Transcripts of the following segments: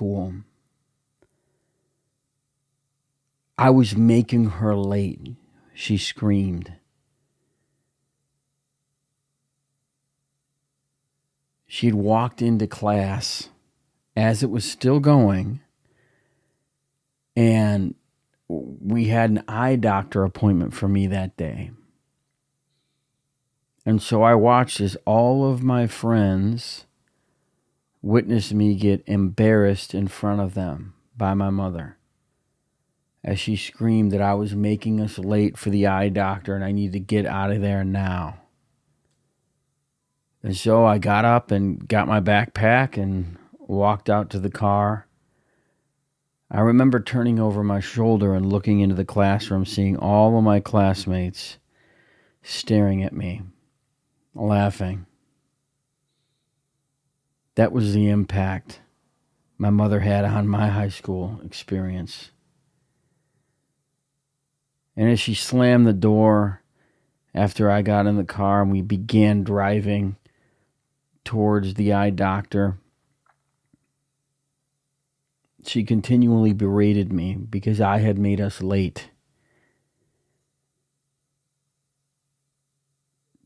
school. I was making her late, she screamed. She'd walked into class as it was still going, and we had an eye doctor appointment for me that day. And so I watched as all of my friends witnessed me get embarrassed in front of them by my mother as she screamed that I was making us late for the eye doctor and I need to get out of there now. And so I got up and got my backpack and walked out to the car. I remember turning over my shoulder and looking into the classroom, seeing all of my classmates staring at me, laughing. That was the impact my mother had on my high school experience. And as she slammed the door after I got in the car and we began driving towards the eye doctor, she continually berated me because I had made us late.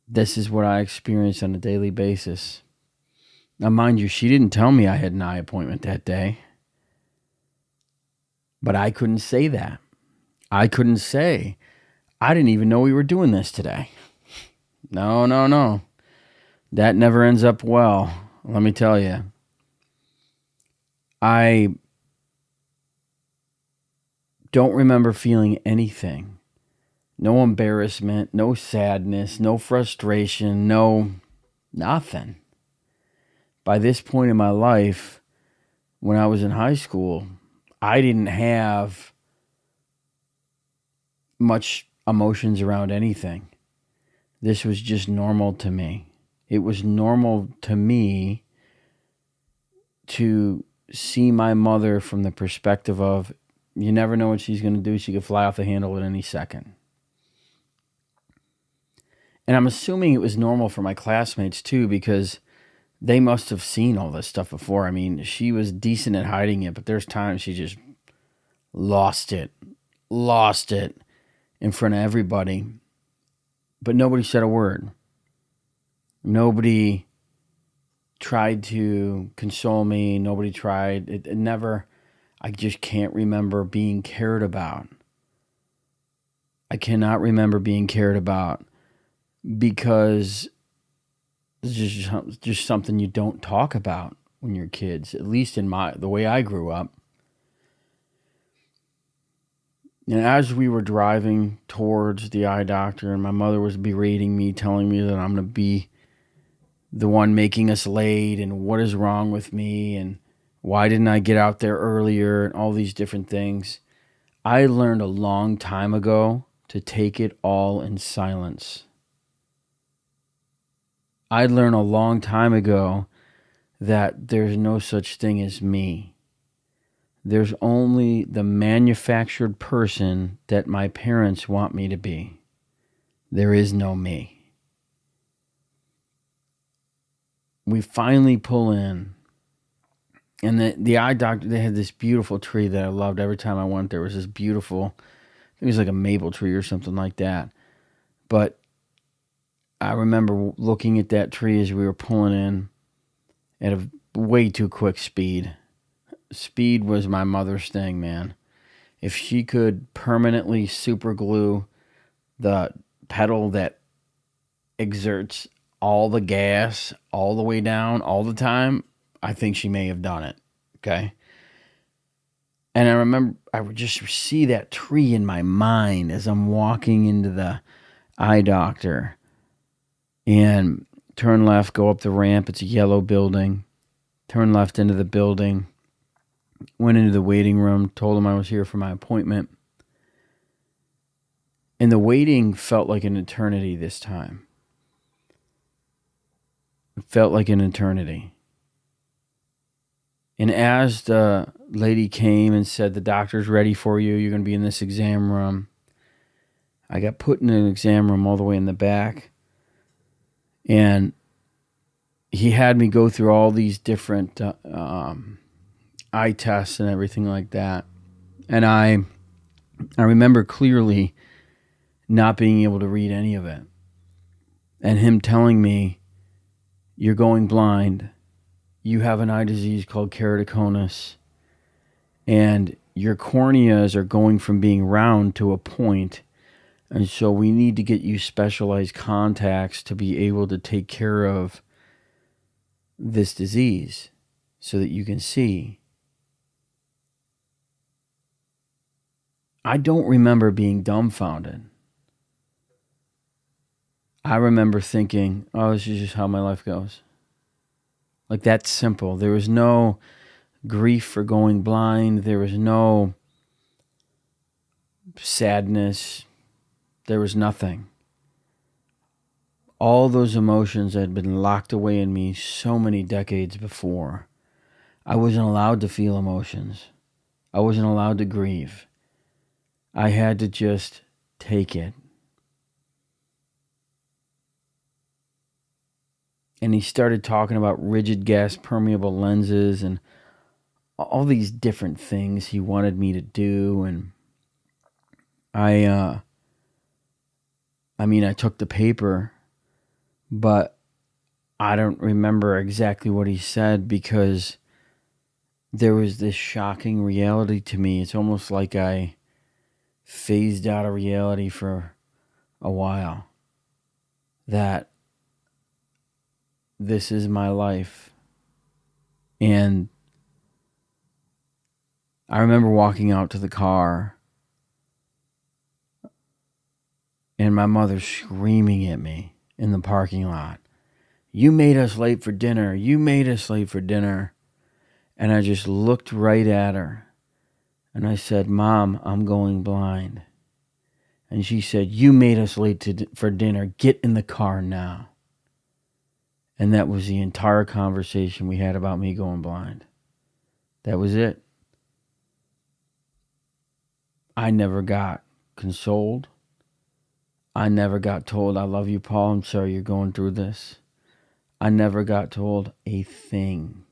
This is what I experienced on a daily basis. Now, mind you, she didn't tell me I had an eye appointment that day. But I couldn't say that. I couldn't say, I didn't even know we were doing this today. No. That never ends up well, let me tell you. I don't remember feeling anything. No embarrassment, no sadness, no frustration, nothing. By this point in my life, when I was in high school, I didn't have much emotions around anything. This was just normal to me. It was normal to me to see my mother from the perspective of, you never know what she's going to do. She could fly off the handle at any second. And I'm assuming it was normal for my classmates too, because they must have seen all this stuff before. I mean, she was decent at hiding it, but there's times she just lost it in front of everybody. But nobody said a word. Nobody tried to console me. Nobody tried. It never, I just can't remember being cared about. I cannot remember being cared about because it's just something you don't talk about when you're kids, at least in the way I grew up. And as we were driving towards the eye doctor and my mother was berating me, telling me that I'm going to be the one making us late and what is wrong with me and why didn't I get out there earlier and all these different things, I learned a long time ago to take it all in silence. I learned a long time ago that there's no such thing as me. There's only the manufactured person that my parents want me to be. There is no me. We finally pull in. And the eye doctor, they had this beautiful tree that I loved. Every time I went, there was this beautiful, I think it was like a maple tree or something like that. But I remember looking at that tree as we were pulling in at a way too quick speed. Speed was my mother's thing, man. If she could permanently super glue the pedal that exerts all the gas all the way down all the time, I think she may have done it. Okay. And I remember I would just see that tree in my mind as I'm walking into the eye doctor and turn left, go up the ramp. It's a yellow building. Turn left into the building. Went into the waiting room, told him I was here for my appointment. And the waiting felt like an eternity this time. It felt like an eternity. And as the lady came and said, the doctor's ready for you, you're going to be in this exam room, I got put in an exam room all the way in the back. And he had me go through all these different eye tests and everything like that. And I remember clearly not being able to read any of it. And him telling me, you're going blind. You have an eye disease called keratoconus. And your corneas are going from being round to a point. And so we need to get you specialized contacts to be able to take care of this disease so that you can see. I don't remember being dumbfounded. I remember thinking, oh, this is just how my life goes. Like, that's simple. There was no grief for going blind. There was no sadness. There was nothing. All those emotions had been locked away in me so many decades before. I wasn't allowed to feel emotions. I wasn't allowed to grieve. I had to just take it. And he started talking about rigid gas permeable lenses and all these different things he wanted me to do. And I took the paper, but I don't remember exactly what he said because there was this shocking reality to me. It's almost like I phased out of reality for a while. That this is my life. And I remember walking out to the car and my mother screaming at me in the parking lot. You made us late for dinner. You made us late for dinner. And I just looked right at her. And I said, Mom, I'm going blind. And she said, you made us late for dinner. Get in the car now. And that was the entire conversation we had about me going blind. That was it. I never got consoled. I never got told, I love you, Paul. I'm sorry you're going through this. I never got told a thing.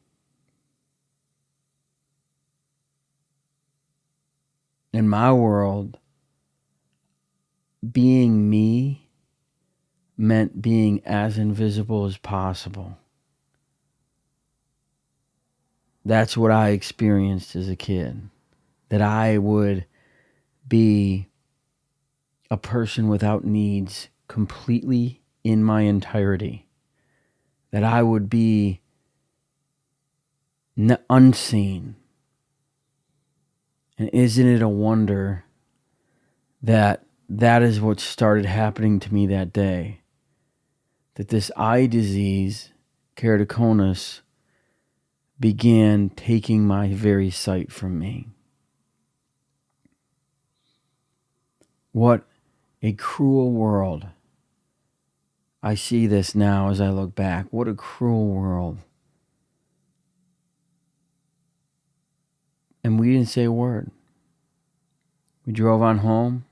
In my world, being me meant being as invisible as possible. That's what I experienced as a kid. That I would be a person without needs completely in my entirety. That I would be unseen. And isn't it a wonder that that is what started happening to me that day? That this eye disease, keratoconus, began taking my very sight from me. What a cruel world. I see this now as I look back. What a cruel world. And we didn't say a word. We drove on home.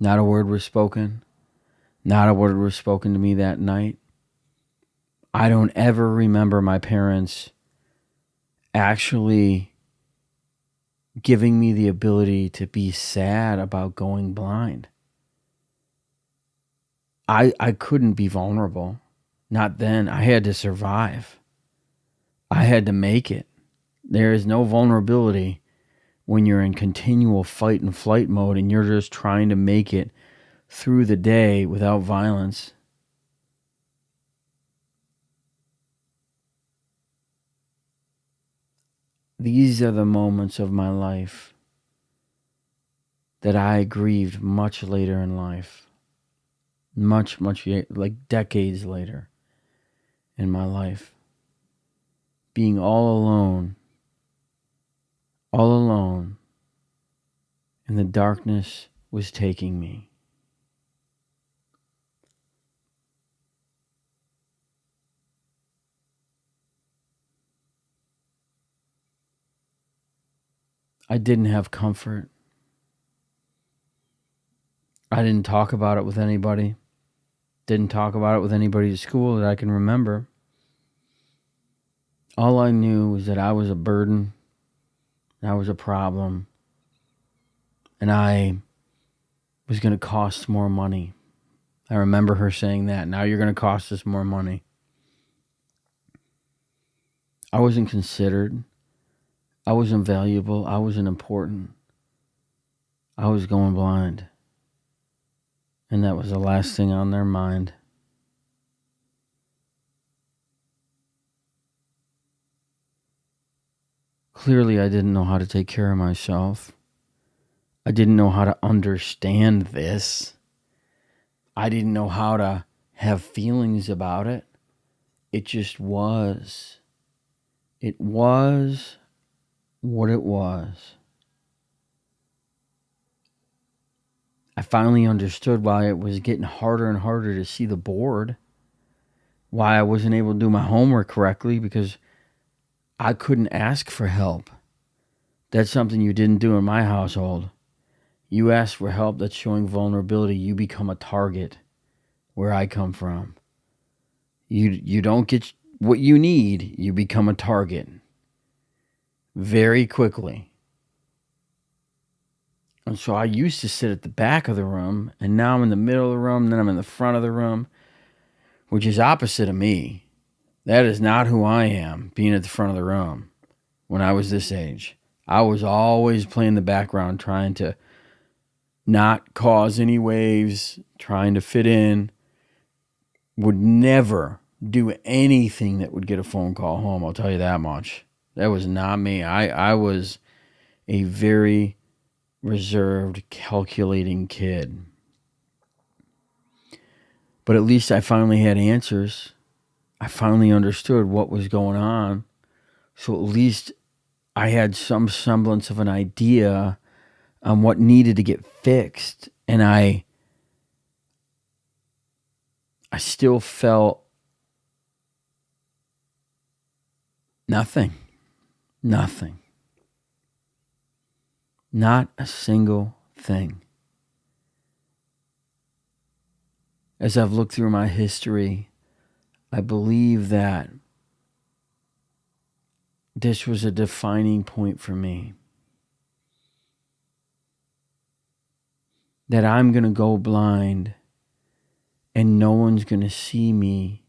Not a word was spoken. Not a word was spoken to me that night. I don't ever remember my parents actually giving me the ability to be sad about going blind. I couldn't be vulnerable. Not then. I had to survive. I had to make it. There is no vulnerability when you're in continual fight and flight mode and you're just trying to make it through the day without violence. These are the moments of my life that I grieved much later in life. Much, like decades later in my life. Being all alone, and the darkness was taking me. I didn't have comfort. I didn't talk about it with anybody. Didn't talk about it with anybody at school that I can remember. All I knew was that I was a burden and I was a problem, and I was going to cost more money. I remember her saying that. Now you're going to cost us more money. I wasn't considered. I wasn't valuable. I wasn't important. I was going blind. And that was the last thing on their mind. Clearly, I didn't know how to take care of myself. I didn't know how to understand this. I didn't know how to have feelings about it. It just was. It was what it was. I finally understood why it was getting harder and harder to see the board. Why I wasn't able to do my homework correctly, because I couldn't ask for help. That's something you didn't do in my household. You ask for help that's showing vulnerability, you become a target where I come from. You don't get what you need, you become a target very quickly. And so I used to sit at the back of the room, and now I'm in the middle of the room, then I'm in the front of the room, which is opposite of me. That is not who I am, being at the front of the room when I was this age. I was always playing the background, trying to not cause any waves, trying to fit in, would never do anything that would get a phone call home, I'll tell you that much. That was not me. I was a very reserved, calculating kid. But at least I finally had answers. I finally understood what was going on. So at least I had some semblance of an idea on what needed to get fixed. And I still felt nothing. Nothing. Not a single thing. As I've looked through my history, I believe that this was a defining point for me. That I'm going to go blind and no one's going to see me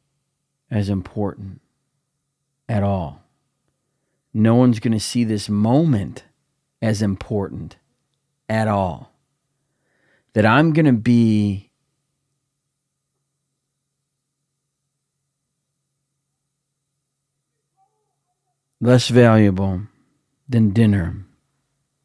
as important at all. No one's going to see this moment as important at all. That I'm going to be less valuable than dinner